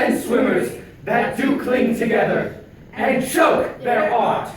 and swimmers that do cling together and choke their art.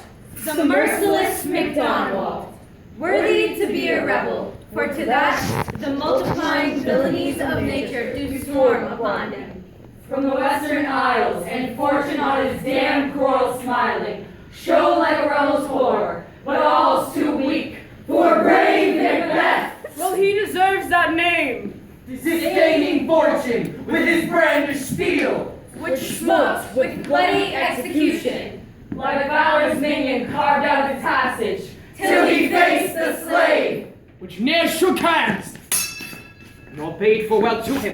The merciless MacDonald, worthy to be a rebel, for to that the multiplying villainies of nature do swarm upon him. From the western isles, and fortune on his damned quarrel smiling, show like a rebel's horror, but all's too weak for brave Macbeth. Well, he deserves that name. Disdaining fortune with his brandished steel, which smote with bloody execution, like valor's minion carved out his passage, till he faced the slave, which ne'er shook hands, nor bade farewell to him,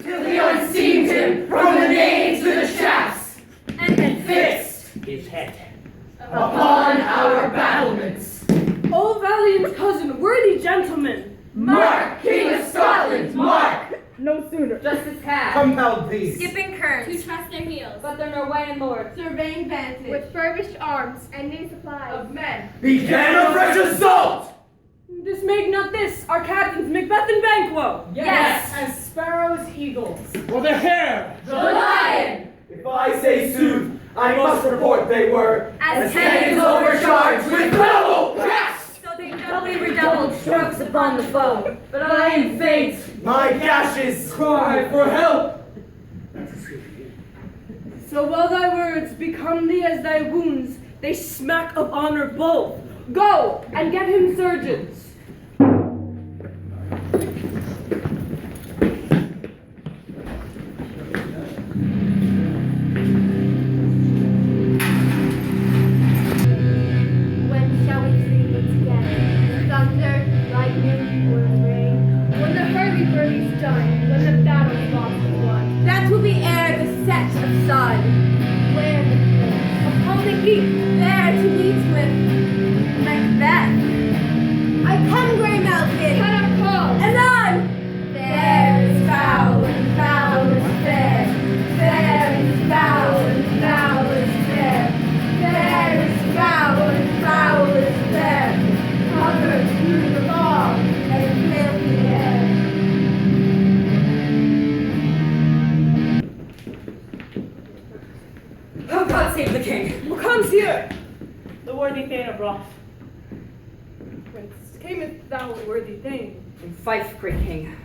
till he unseamed him from the name to the shafts, and fixed his head upon our battlements. O valiant cousin, worthy gentleman! Mark, King of Scotland, mark! No sooner. justice cast, Compelled these, skipping currents, To trust their heels, but their Norwegian lord, surveying vantage, with furbished arms and new supplies of men. began a fresh assault! Dismayed not this, our captains Macbeth and Banquo! yes, As sparrows, eagles. For the hare! the lion, If I say sooth, I must report they were as cannons overcharged with bellow cast. so they doubly redoubled strokes upon the foe. but I am faint. My gashes cry for help. So while thy words become thee as thy wounds, they smack of honor both. Go and get him surgeons. When shall we see it again? Thunder, lightning, or rain? When the hurly-burly's done, when the battle's lost and won. That will be ere the set of sun. Where the place? Upon the heath, there to meet with Macbeth. I come, Grey Mountain, Cut up call! and on! Fair is foul, and foul is fair. Fair is foul, and foul is fair. Fair is foul, and foul is fair. Covered through the fog and fill the air. Oh, God save the king. Who comes here? The worthy Thane of Roth. Whence camest thou, worthy Thane? In Fife, great king,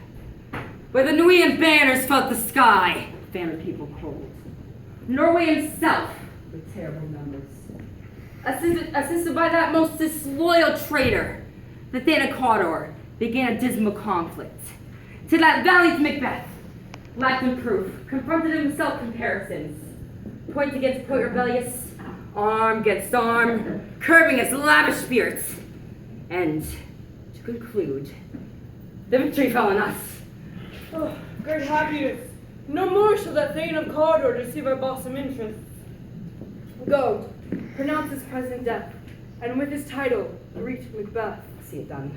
where the Nuian banners felt the sky, fan of people cold. Norway himself, with terrible numbers. Assisted by that most disloyal traitor, the Thane of Cawdor, began a dismal conflict. To that valiant Macbeth, lacked in proof, confronted himself comparisons. Point against point rebellious, arm against arm, curbing his lavish spirits. And to conclude, the victory fell on us. Oh, great happiness. No more shall that Thane of Cawdor deceive our bosom interests. Go, pronounce his present death, and with his title, reach Macbeth. See it done.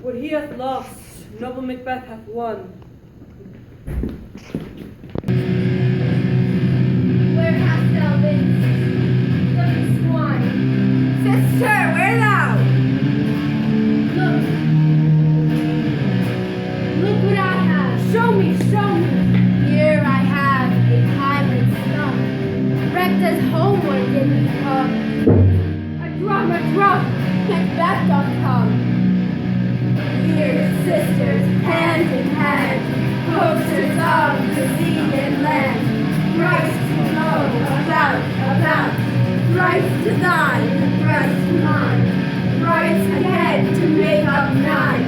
What he hath lost, noble Macbeth hath won. Where hast thou been? Looking swine. Sister, where thou? Look. Look what I have. Show me, show me. Here I have a pilot's stump. Wrecked as homeward did we come. A drum, Macbeth doth come. Here, sisters, hand in hand, posters of the sea and land. Thrice to know about, thrice to thine, and thrice to mine. Thrice again to make up nine.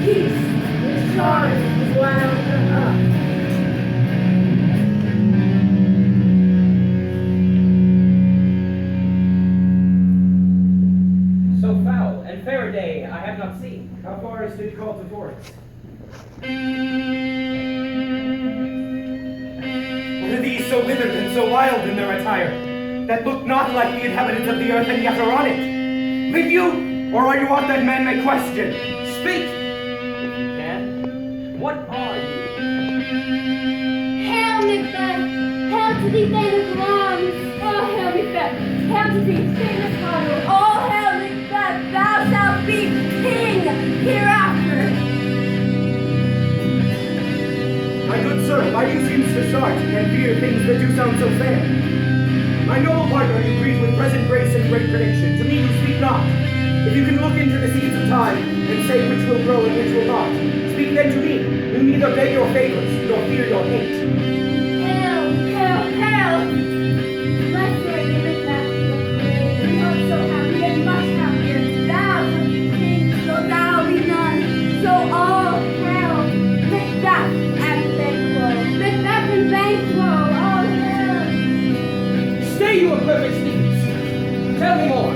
Peace, with Charlotte is wound up. So foul and fair a day I have not seen. How far is it called to forest? What are these so withered and so wild in their attire, that look not like the inhabitants of the earth and yet are on it? Live you, or are you aught that man may question? Speak! If you can, what are you? Hail, Macbeth! Hail to thee, Thane of Arms! Oh, hail, Macbeth! Hail to thee, Thane of Cawdor! All hail Macbeth, thou shalt be king hereafter. My good sir, why do you seem to start and fear things that do sound so fair? My noble partner, you greet with present grace and great prediction. To me you speak not. If you can look into the seeds of time and say which will grow and which will not, speak then to me. You neither beg your favors nor fear your hate. Hail, hail, hail! Blessed are you, Macbeth, the not so happy and much happier. Thou shalt be king, though thou be none. So all hail, Macbeth and Banquo. Macbeth and Banquo, all hail! Stay, you imperfect speakers. Tell me more.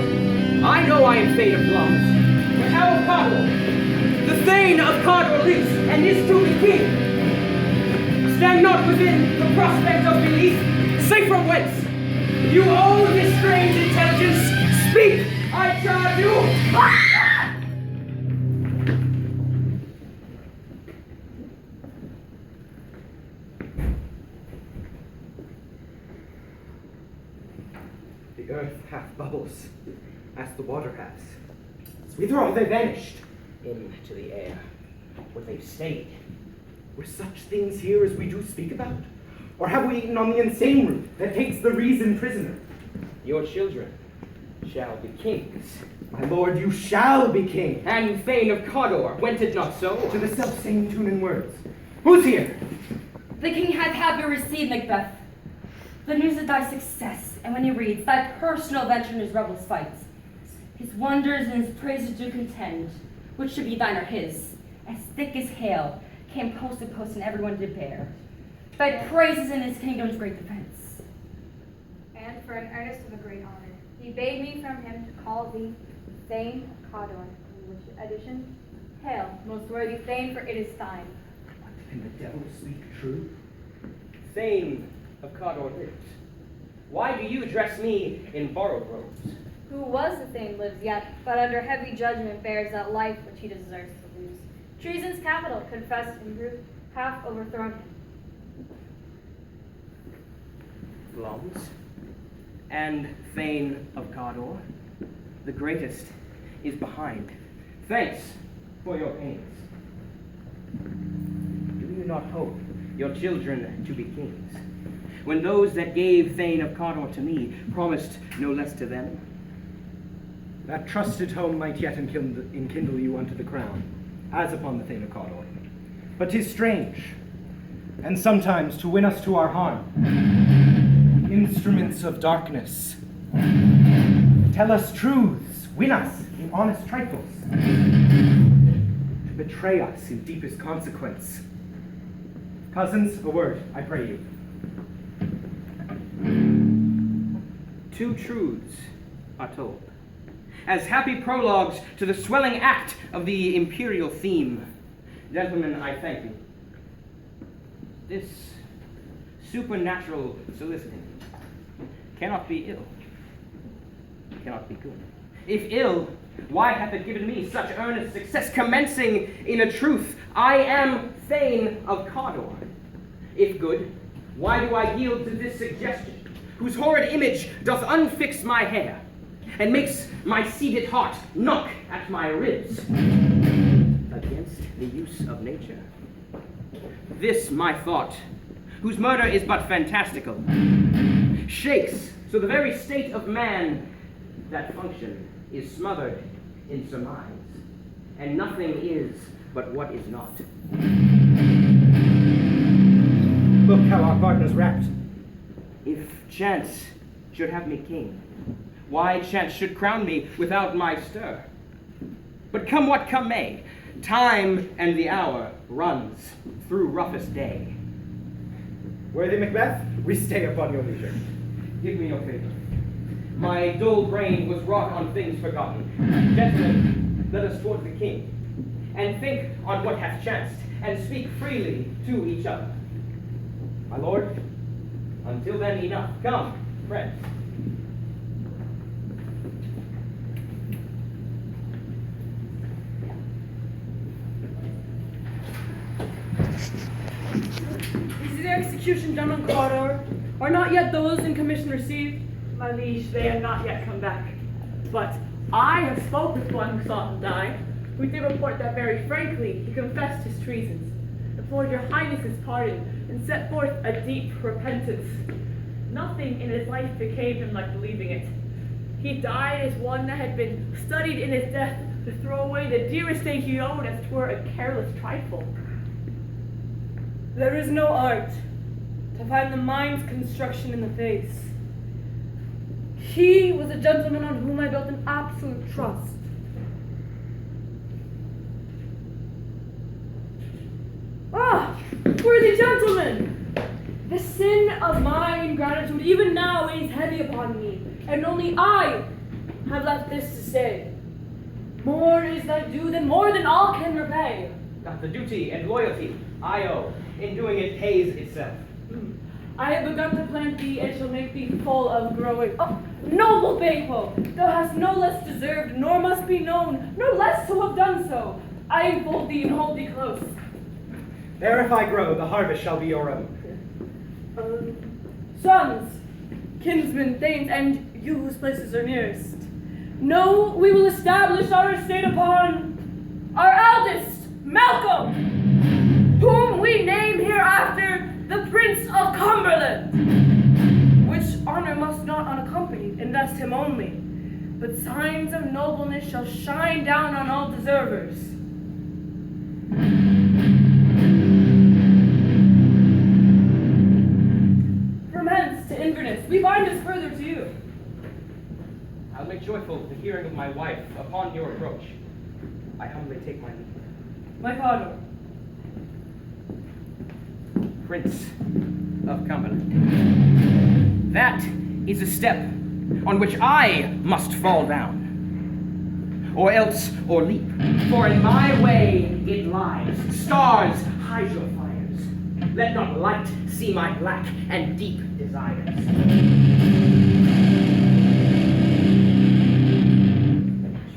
I know I am Thane of Glamis, but how of Cawdor? The Thane of Cawdor lives and is to be king. Stand not within the prospect of belief. Say from whence you owe this strange intelligence. Speak, I charge you. The earth hath bubbles, as the water has. Whither are they vanished? Into the air, where they've stayed. Were such things here as we do speak about? Or have we eaten on the insane root that takes the reason prisoner? Your children shall be kings. My lord, you shall be king. And Thane of Cawdor, went it not so? To the self-same tune and words. Who's here? The king hath happy received, Macbeth, the news of thy success, and when he reads thy personal venture in his rebels' fights, his wonders and his praises do contend, which should be thine or his, as thick as hail, came post to post, and everyone did bear thy praises in his kingdom's great defense. And for an earnest of a great honor, he bade me from him to call thee Thane of Cawdor, in which addition, hail, most worthy Thane, for it is thine. Can the devil speak true? Thane of Cawdor lives. Why do you dress me in borrowed robes? Who was the Thane lives yet, but under heavy judgment bears that life which he deserves to lose. Treason's capital, confessed and proved, hath overthrown him. Glamis and Thane of Cawdor, the greatest is behind. Thanks for your pains. Do you not hope your children to be kings, when those that gave Thane of Cawdor to me promised no less to them? That trusted home might yet enkindle you unto the crown, as upon the Thane of Cawdor. But 'tis strange, and sometimes to win us to our harm, instruments of darkness tell us truths, win us in honest trifles, to betray us in deepest consequence. Cousins, a word, I pray you. Two truths are told, as happy prologues to the swelling act of the imperial theme. Gentlemen, I thank you. This supernatural soliciting cannot be ill, cannot be good. If ill, why hath it given me such earnest success, commencing in a truth, I am Thane of Cawdor? If good, why do I yield to this suggestion, whose horrid image doth unfix my hair, and makes my seated heart knock at my ribs against the use of nature? This my thought, whose murder is but fantastical, shakes so the very state of man, that function is smothered in surmise, and nothing is but what is not. Look how our partner's wrapped. If chance should have me king, why chance should crown me without my stir? But come what come may, time and the hour runs through roughest day. Worthy Macbeth, we stay upon your leisure. Give me your favor. My dull brain was wrought on things forgotten. Gentlemen, let us toward the king, and think on what hath chanced, and speak freely to each other. My lord, until then, enough. Come, friends. Is the execution done on Cawdor? Are not yet those in commission received? My liege, they have not yet come back. But I have spoken with one who saw him die. We did report that very frankly he confessed his treasons. implored your highness's pardon and set forth a deep repentance. Nothing in his life became him like believing it. He died as one that had been studied in his death to throw away the dearest thing he owned as 'twere a careless trifle. There is no art to find the mind's construction in the face. He was a gentleman on whom I built an absolute trust. Ah, worthy gentlemen! The sin of my ingratitude even now weighs heavy upon me, and only I have left this to say. More is thy due than more than all can repay. Not the duty and loyalty I owe, in doing it pays itself. I have begun to plant thee and shall make thee full of growing. Oh, noble Banquo, thou hast no less deserved, nor must be known, no less to have done so. I enfold thee and hold thee close. There if I grow, the harvest shall be your own. Sons, kinsmen, thanes, and you whose places are nearest, know we will establish our estate upon our eldest, Malcolm, whom we name hereafter the Prince of Cumberland, which honor must not unaccompanied invest him only, but signs of nobleness shall shine down on all deservers. From hence to Inverness, we bind us further to you. I'll make joyful the hearing of my wife upon your approach. I humbly take my leave. My father. Prince of Cumberland. That is a step on which I must fall down, or else or leap. For in my way it lies. Stars, hide your fires. Let not light see my black and deep desires.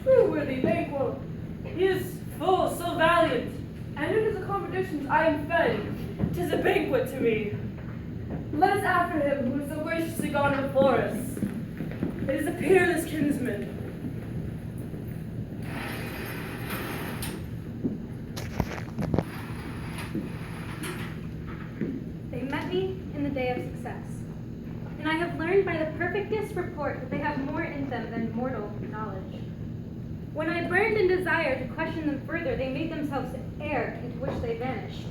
True, worthy Banquo. He is full, so valiant, and in his accommodations I am fed. 'Tis a banquet to me. Let us after him, who is so graciously gone before us. It is a peerless kinsman. They met me in the day of success, and I have learned by the perfectest report that they have more in them than mortal knowledge. When I burned in desire to question them further, they made themselves air into which they vanished.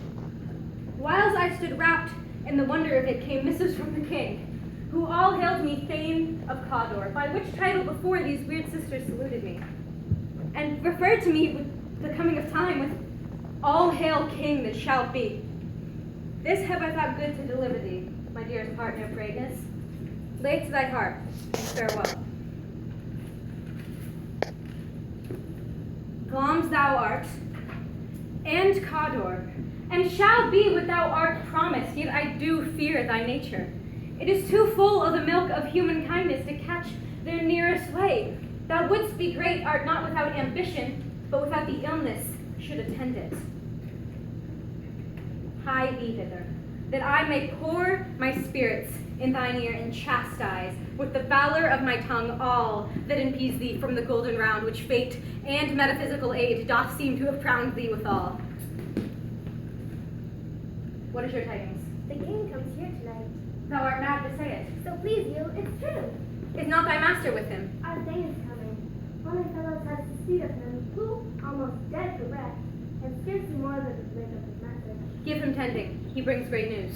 Whiles I stood wrapped in the wonder of it, came missives from the king, who all hailed me Thane of Cawdor, by which title before these weird sisters saluted me, and referred to me with the coming of time with all hail king that shall be. This have I thought good to deliver thee, my dearest partner of greatness. Lay it to thy heart, and farewell. Glamis thou art, and Cawdor, and shall be what thou art promised, yet I do fear thy nature. It is too full of the milk of human kindness to catch their nearest way. Thou wouldst be great, art not without ambition, but without the illness should attend it. Hie thee thither, that I may pour my spirits in thine ear and chastise with the valor of my tongue all that impedes thee from the golden round which fate and metaphysical aid doth seem to have crowned thee withal. What is your tidings? The king comes here tonight. Thou art mad to say it. So please you, it's true. Is not thy master with him? Our Thane is coming. One of the fellows has to speak of him, who, almost dead for breath, and scarcely more than make up his message. Give him tending. He brings great news.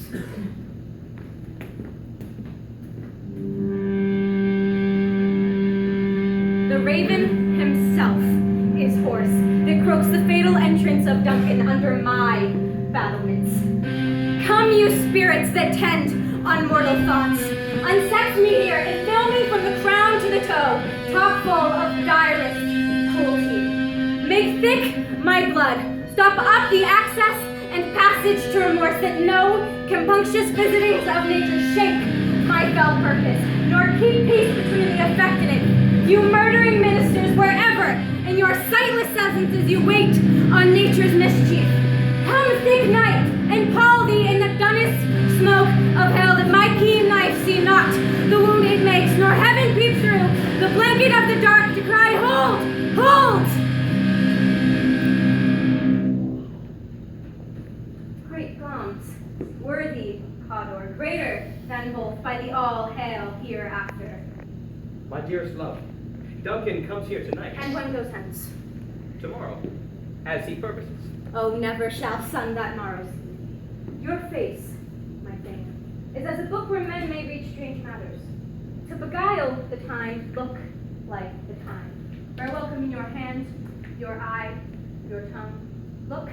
The raven himself is hoarse that croaks the fatal entrance of Duncan under my battlements. Come, you spirits that tend on mortal thoughts, unsex me here and fill me from the crown to the toe, top full of direst cruelty. Make thick my blood, stop up the access and passage to remorse, that no compunctious visitings of nature shake my fell purpose, nor keep peace between the affectionate. You murdering ministers, wherever in your sightless essences you wait on nature's mischief. Come, thick night, and pall thee in the dunnest smoke of hell, that my keen knife see not the wound it makes, nor heaven peep through the blanket of the dark to cry, hold, hold! Great worthy Cawdor, greater than both by the all hail hereafter. My dearest love, Duncan comes here tonight. And when goes hence? Tomorrow, as he purposes. Oh, never shall sun that morrow see. Your face, my thing, is as a book where men may read strange matters. To beguile the time, look like the time. Bear welcome in your hand, your eye, your tongue. Look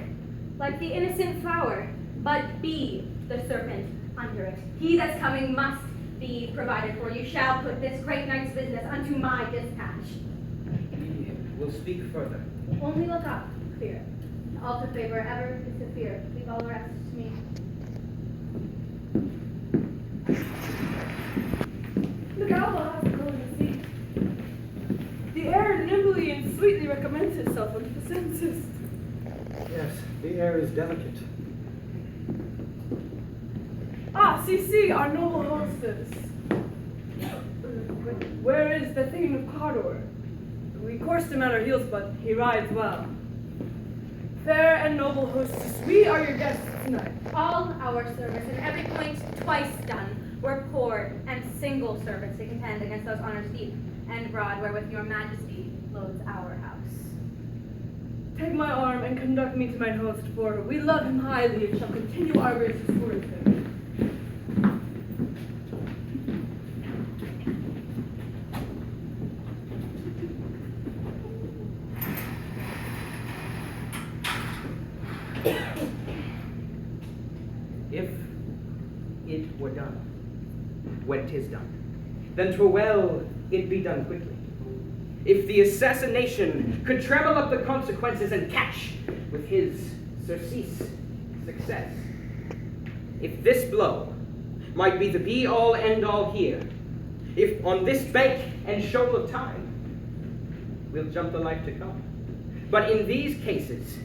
like the innocent flower, but be the serpent under it. He that's coming must be provided for. You shall put this great knight's business unto my dispatch. We will speak further. Only look up, clear. All to favor ever is to fear. Leave all the rest to me. The gala has grown to see. The air nimbly and sweetly recommends itself unto the senses. Yes, the air is delicate. Ah, see, our noble hostess. Where is the Thane of Cawdor? We coursed him at our heels, but he rides well. Fair and noble hostess, we are your guests tonight. All our service in every point twice done were poor and single service to contend against those honors deep and broad wherewith your majesty loads our house. Take my arm and conduct me to mine host, for we love him highly and shall continue our graces towards him. If it were done, when 'tis done, then 'twere well it be done quickly. If the assassination could treble up the consequences and catch with his surcease success. If this blow might be the be-all, end-all here, if on this bank and shoal of time, we'll jump the life to come. But in these cases,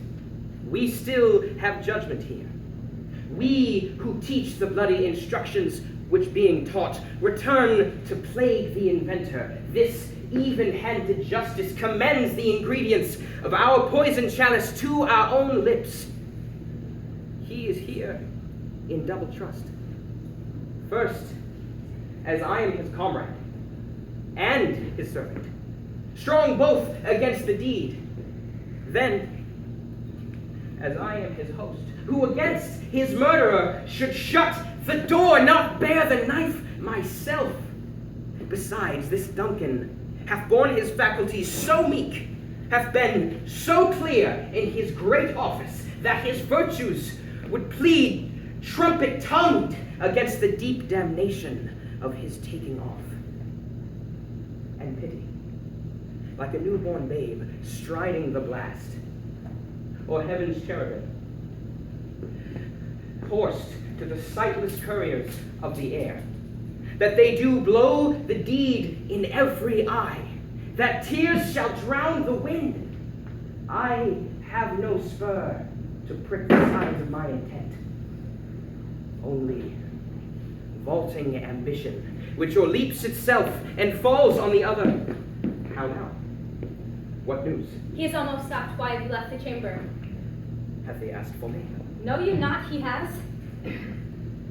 we still have judgment here. We who teach the bloody instructions which being taught return to plague the inventor. This even-handed justice commends the ingredients of our poison chalice to our own lips. He is here in double trust. First, as I am his comrade and his servant, strong both against the deed. Then, as I am his host, who against his murderer should shut the door, not bear the knife myself. Besides, this Duncan hath borne his faculties so meek, hath been so clear in his great office, that his virtues would plead trumpet-tongued against the deep damnation of his taking off. And pity, like a newborn babe striding the blast, or heaven's cherubim, coursed to the sightless couriers of the air, that they do blow the deed in every eye, that tears shall drown the wind. I have no spur to prick the sides of my intent, only vaulting ambition, which o'erleaps itself and falls on the other. How now? What news? He is almost stopped. Why have you left the chamber? Have they asked for me? Know you not he has?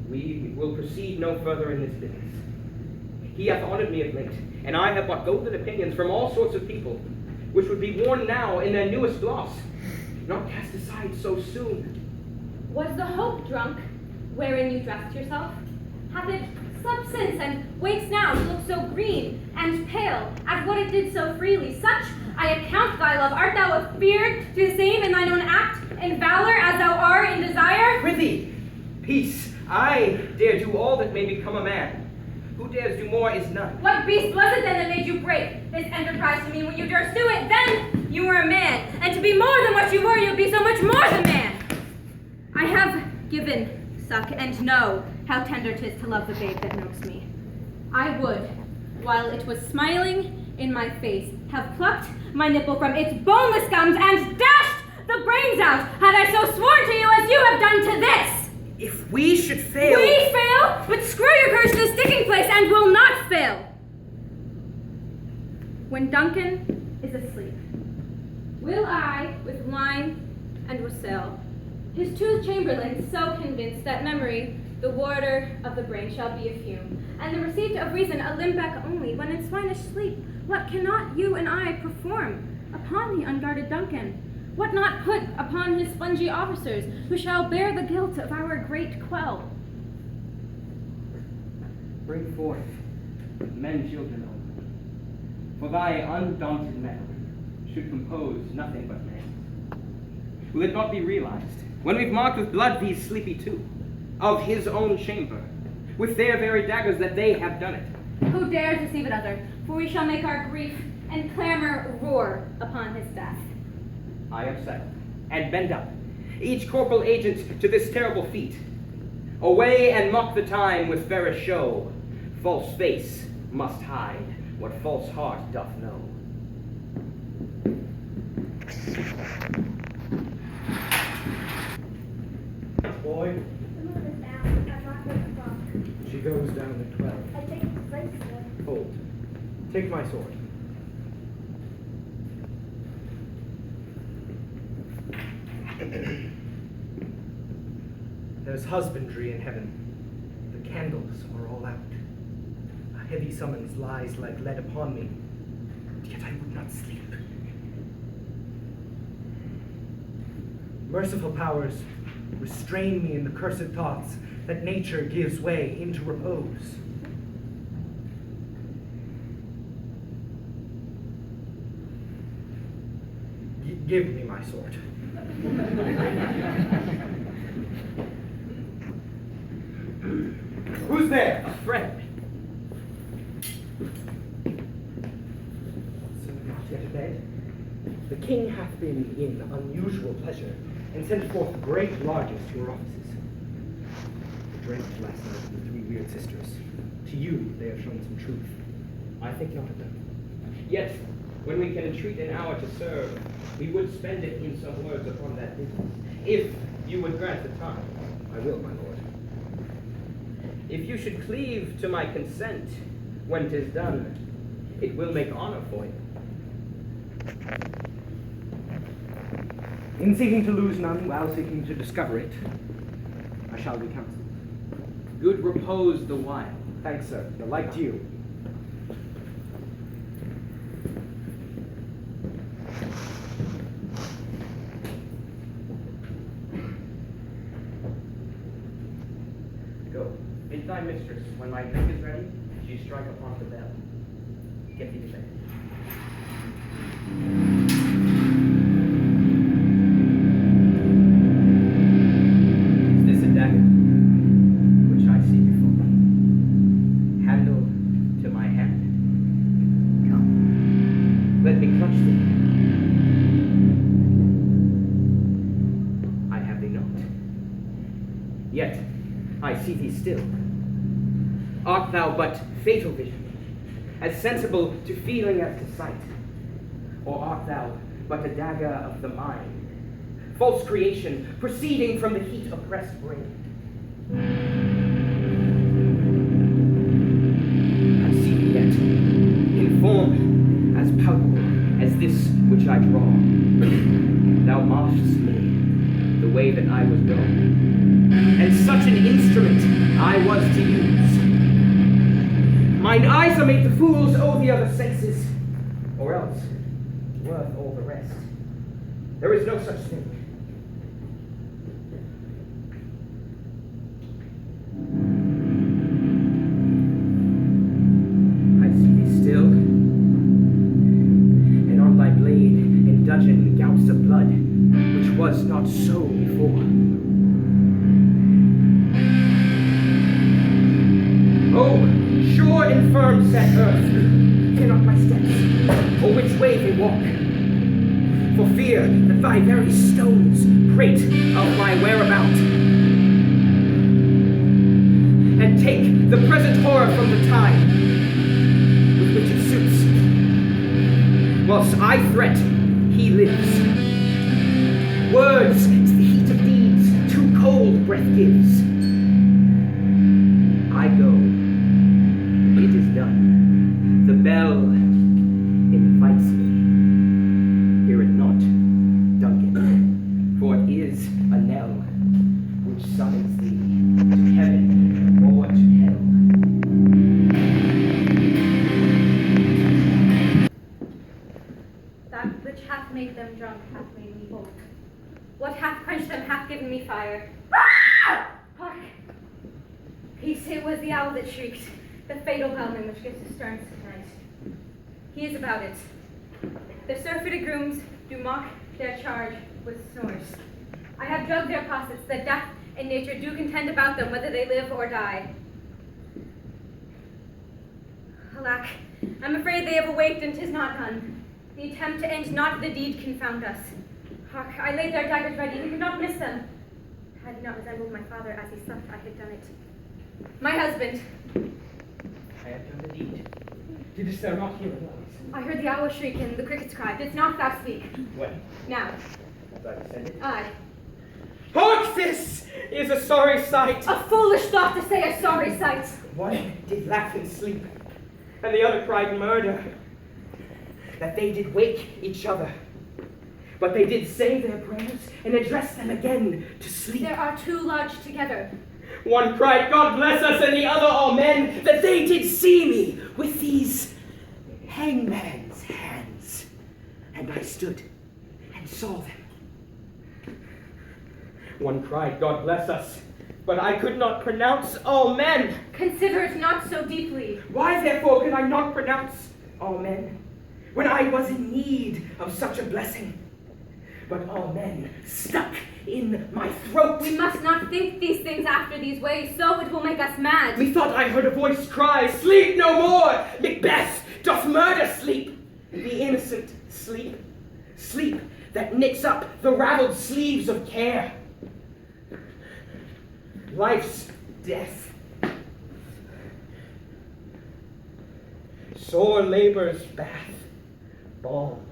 We will proceed no further in this business. He hath honored me of late, and I have bought golden opinions from all sorts of people, which would be worn now in their newest gloss, not cast aside so soon. Was the hope drunk, wherein you dressed yourself? Hath it slept since, and wakes now to look so green and pale, as what it did so freely? Such I account thy love. Art thou afeard to the same in thine own act and valor as thou art in desire? Prithee, peace. I dare do all that may become a man. Who dares do more is none. What beast was it then that made you break this enterprise to me? When you durst do it, then you were a man. And to be more than what you were, you'll be so much more than man. I have given suck, and know how tender 'tis to love the babe that milks me. I would, while it was smiling in my face, have plucked my nipple from its boneless gums and dashed the brains out, had I so sworn to you as you have done to this. If we should fail... We fail? But screw your courage to the sticking place and will not fail. When Duncan is asleep, will I, with wine and wassail, his two chamberlains so convinced that memory The water of the brain shall be a fume, and the receipt of reason a limbeck only. When in swinish sleep, what cannot you and I perform upon the unguarded Duncan? What not put upon his spongy officers, who shall bear the guilt of our great quell? Bring forth men, children only. For thy undaunted men should compose nothing but men. Will it not be realized, when we've marked with blood these sleepy two, of his own chamber, with their very daggers, that they have done it? Who dares deceive another? For we shall make our grief and clamor roar upon his death. I have settled, and bend up, each corporal agent to this terrible feat. Away and mock the time with fairest show. False face must hide what false heart doth know. Boy, The moon is down. I'm not going to walk. she goes down at 12. I take the place sword. Hold. Take my sword. There's husbandry in heaven. The candles are all out. A heavy summons lies like lead upon me, and yet I would not sleep. Merciful powers, restrain me in the cursed thoughts that nature gives way into repose. Give me my sword. Who's there? A friend. So not yet abed? The king hath been in unusual pleasure, and sent forth great largess to your offices. I drank last night with the three weird sisters. To you they have shown some truth. I think not of them. Yet, when we can entreat an hour to serve, we would spend it in some words upon that business, if you would grant the time. I will, my lord. If you should cleave to my consent when 'tis done, it will make honor for you. In seeking to lose none while seeking to discover it, I shall be counseled. Good repose the while. Thanks, sir. The like to you. Go, bid thy mistress, when my drink is ready, she strike upon the bell. Get thee to bed. Is this a dagger, which I see before me? Handle to my hand. Come, let me clutch thee. I have thee not. Yet I see thee still. Art thou but fatal vision, as sensible to feeling as to sight? Or art thou but a dagger of the mind, false creation proceeding from the heat oppressed brain? I see thee yet, in form as palpable as this which I draw. Thou marshest me the way that I was going, and such an instrument I was to use. Mine eyes are made to fools, oh the other senses, or else worth all the rest. There is no such thing. I see thee still, and on thy blade in dudgeon gouts of blood, which was not so before. Oh, sure and firm set earth, cannot my steps, or which way they walk, for fear that thy very stones prate of my whereabout, and take the present horror from the time with which it suits. Whilst I threat, he lives. Words to the heat of deeds, too cold breath gives. I go. It is done. The bell invites me. Hear it not, Duncan, for it is a knell which summons thee to heaven given me fire. Hark! Peace, it was the owl that shrieked, the fatal bellman which gives us strength tonight. He is about it. The surfeited grooms do mock their charge with snores. I have drugged their posets, that death and nature do contend about them, whether they live or die. Alack, I'm afraid they have awaked, and 'tis not done. The attempt to end not the deed confound us. Hark, I laid their daggers ready, we could not miss them. Had he not resembled my father as he slept, I had done it. My husband. I have done the deed. Didst thou not hear the noise? I heard the owl shriek and the crickets cry. Didst not thou speak? When? Now. As I descended? Aye. Hark, this is a sorry sight. A foolish thought to say a sorry sight. One did laugh in sleep, and the other cried murder. That they did wake each other, but they did say their prayers and address them again to sleep. There are two lodged together. One cried, God bless us, and the other, amen, that they did see me with these hangman's hands. And I stood and saw them. One cried, God bless us, but I could not pronounce amen. Consider it not so deeply. Why, therefore, could I not pronounce amen when I was in need of such a blessing? But amen stuck in my throat. We must not think these things after these ways, so it will make us mad. Methought I heard a voice cry, sleep no more! Macbeth doth murder sleep, and the innocent sleep. Sleep that knits up the raveled sleeves of care. Life's death. Sore labor's bath, balm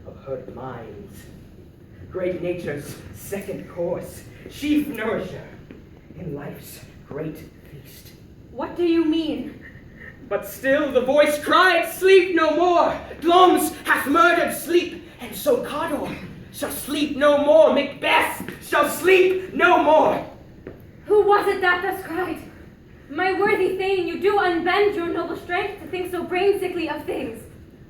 of hurt minds. Great nature's second course, chief nourisher in life's great feast. What do you mean? But still the voice cried, sleep no more. Glums hath murdered sleep, and so Cawdor shall sleep no more. Macbeth shall sleep no more. Who was it that thus cried? My worthy Thane, you do unbend your noble strength to think so brain-sickly of things.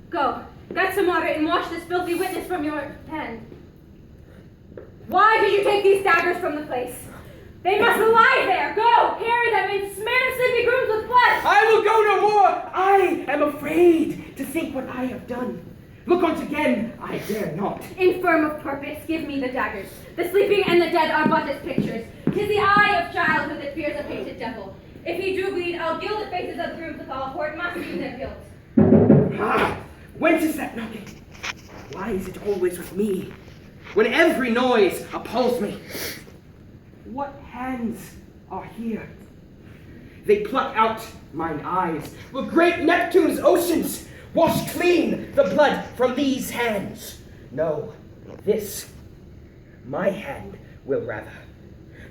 Go, get some water and wash this filthy witness from your hand. Why did you take these daggers from the place? They must lie there. Go, carry them and smear the sleepy grooms with blood. I will go no more. I am afraid to think what I have done. Look once again, I dare not. Infirm of purpose, give me the daggers. The sleeping and the dead are but as pictures. 'Tis the eye of childhood that fears a painted devil. If he do bleed, I'll gild the faces of the grooms with all, for it must be their guilt. Ah, whence is that knocking? Why is it always with me, when every noise appalls me? What hands are here? They pluck out mine eyes. Will great Neptune's oceans wash clean the blood from these hands? No, this, my hand, will rather.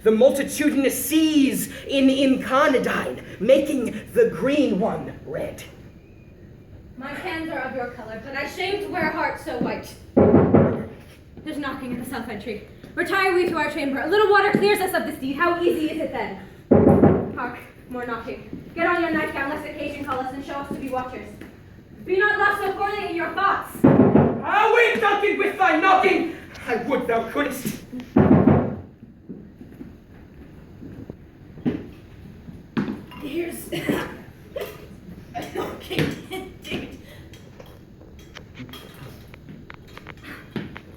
The multitudinous seas in incarnadine, making the green one red. My hands are of your color, but I shame to wear a heart so white. There's knocking in the south entry. Retire we to our chamber. A little water clears us of this deed. How easy is it then? Hark, more knocking. Get on your nightgown, lest occasion call us and show us to be watchers. Be not lost so poorly in your thoughts. Away, Duncan, with thy knocking! I would thou couldst. Here's a knocking indeed.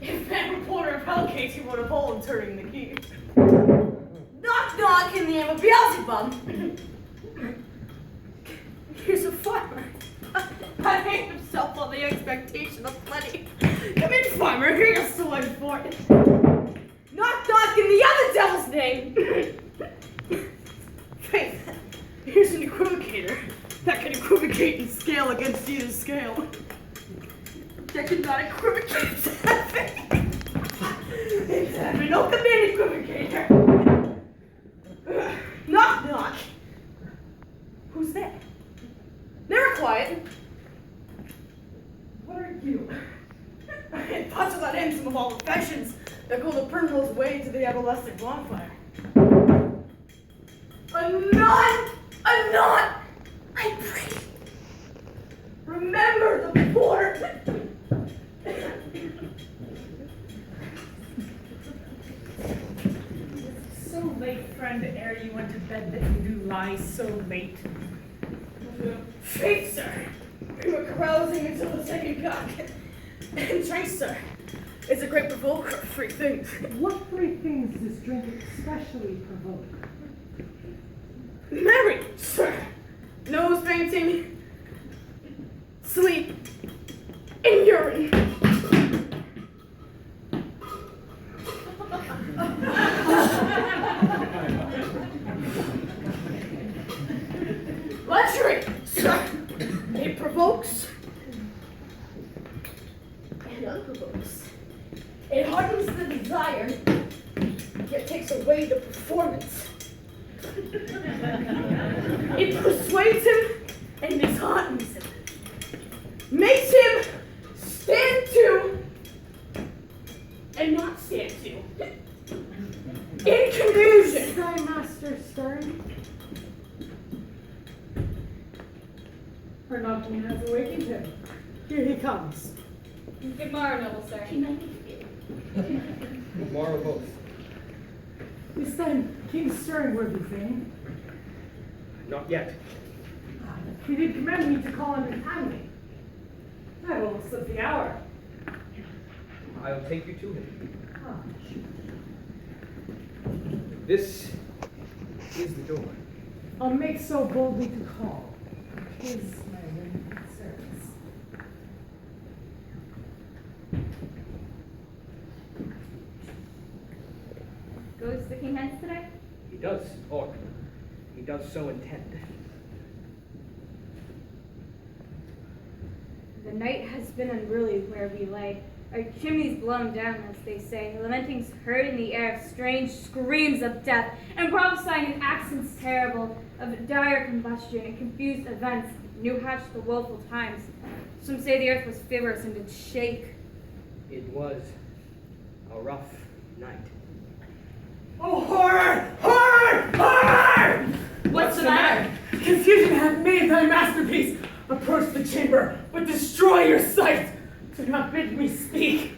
If that reporter of Hellgate, he would have all turning the key. Knock, knock in the name of Beelzebub. Here's a farmer. I hate himself on the expectation of plenty. Come in, farmer, here's your sword for it. Knock, knock in the other devil's name. Faith, here's an equivocator that can equivocate and scale against either scale. That could not equivocate. Exactly. No, come in, equivocator. Knock, knock. Who's there? They're quiet. What are you? It touches that handsome of all affections that go the primrose way to the everlasting bonfire. Anon! Anon! I pray. Remember the poor. so late? Faith, sir. We were carousing until the second cock. And drink, sir. It's a great provoker of three things. What three things does drink especially provoke? Marry, sir. Nose painting, sleep, and urine. Luxury, sir. It provokes and unprovokes. It hardens the desire, yet takes away the performance. It persuades him and disheartens him. Makes him stand to and not stand to. In conclusion, Sky Master Stern? Her knocking has awakened him. Here he comes. Good morrow, noble sir. Tomorrow both. This time, King Stern will be fain. Not yet. He did command me to call him timely. I will slip the hour. I'll take you to him. Ah, This is the door. I'll make so boldly to call. 'Tis my limited service. Goes the king hence today? He does, or he does so intend. The night has been unruly where we lay. Our chimneys blown down, as they say. Lamentings heard in the air, strange screams of death, and prophesying in accents terrible of dire combustion and confused events, new hatched the woeful times. Some say the earth was fibrous and did shake. It was a rough night. Oh, horror! Horror! Horror! What's the matter? Confusion hath made thy masterpiece. Approach the chamber, but destroy your sight. Do not bid me speak.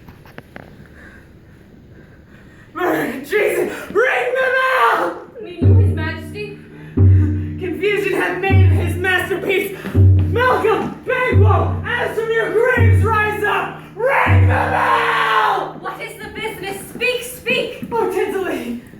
Jesus, ring the bell! Mean you, his majesty? Confusion hath made his masterpiece. Malcolm, Banquo, as from your grave!